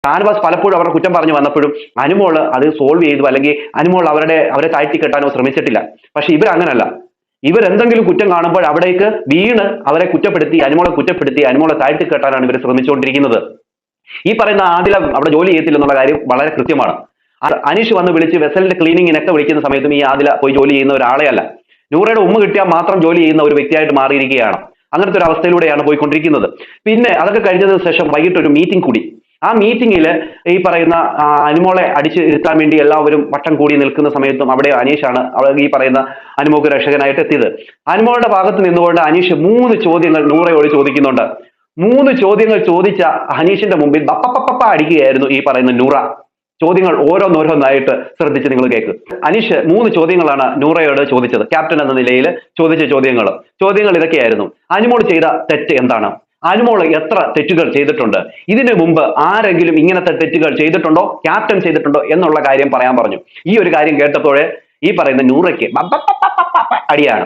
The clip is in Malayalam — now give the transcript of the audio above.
ഷാനവാസ് പലപ്പോഴും അവരുടെ കുറ്റം പറഞ്ഞു വന്നപ്പോഴും അനുമോള് അത് സോൾവ് ചെയ്തു, അല്ലെങ്കിൽ അനുമോൾ അവരെ താഴ്ത്തി കെട്ടാനോ ശ്രമിച്ചിട്ടില്ല. പക്ഷെ ഇവരങ്ങനല്ല. ഇവരെന്തെങ്കിലും കുറ്റം കാണുമ്പോൾ അവിടേക്ക് വീണ് അവരെ കുറ്റപ്പെടുത്തി, അനുമോളെ താഴ്ത്തി കെട്ടാനാണ് ഇവർ ശ്രമിച്ചുകൊണ്ടിരിക്കുന്നത്. ഈ പറയുന്ന ആദില അവിടെ ജോലി ചെയ്യത്തില്ലെന്നുള്ള കാര്യം വളരെ കൃത്യമാണ്. അനീഷ് വന്ന് വിളിച്ച് വെസലിന്റെ ക്ലീനിങ്ങിനൊക്കെ വിളിക്കുന്ന സമയത്തും ഈ ആദില പോയി ജോലി ചെയ്യുന്ന ഒരാളെ അല്ല. നൂറയുടെ ഉമ്മ കിട്ടിയാൽ മാത്രം ജോലി ചെയ്യുന്ന ഒരു വ്യക്തിയായിട്ട് മാറിയിരിക്കുകയാണ്. അങ്ങനത്തെ ഒരു അവസ്ഥയിലൂടെയാണ് പോയിക്കൊണ്ടിരിക്കുന്നത്. പിന്നെ അതൊക്കെ കഴിഞ്ഞതിന് ശേഷം വൈകിട്ട് ഒരു മീറ്റിംഗ് കൂടി. ആ മീറ്റിംഗിൽ ഈ പറയുന്ന അനുമോളെ അടിച്ച് ഇരുത്താൻ വേണ്ടി എല്ലാവരും വട്ടം കൂടി നിൽക്കുന്ന സമയത്തും അവിടെ അനീഷാണ് ഈ പറയുന്ന അനുമോക്ക് രക്ഷകനായിട്ട് എത്തിയത്. അനുമോളുടെ ഭാഗത്ത് നിന്നുകൊണ്ട് അനീഷ് 3 ചോദ്യങ്ങൾ നൂറയോട് ചോദിക്കുന്നുണ്ട്. 3 ചോദ്യങ്ങൾ ചോദിച്ച അനീഷിന്റെ മുമ്പിൽ ബപ്പപ്പപ്പ അടിക്കുകയായിരുന്നു ഈ പറയുന്ന നൂറ. ചോദ്യങ്ങൾ ഓരോന്നോരോന്നായിട്ട് ശ്രദ്ധിച്ച് നിങ്ങൾ കേൾക്ക്. അനീഷ് 3 ചോദ്യങ്ങളാണ് നൂറയോട് ചോദിച്ചത്. ക്യാപ്റ്റൻ എന്ന നിലയിൽ ചോദിച്ച ചോദ്യങ്ങൾ ഇതൊക്കെയായിരുന്നു. അനുമോൾ ചെയ്ത തെറ്റ് എന്താണ്? അനുമോൾ എത്ര തെറ്റുകൾ ചെയ്തിട്ടുണ്ട്? ഇതിനു മുമ്പ് ആരെങ്കിലും ഇങ്ങനത്തെ തെറ്റുകൾ ചെയ്തിട്ടുണ്ടോ? ക്യാപ്റ്റൻ ചെയ്തിട്ടുണ്ടോ എന്നുള്ള കാര്യം പറയാൻ പറഞ്ഞു. ഈ ഒരു കാര്യം കേട്ടപ്പോഴേ ഈ പറയുന്ന നൂറയ്ക്ക് അടിയാണ്.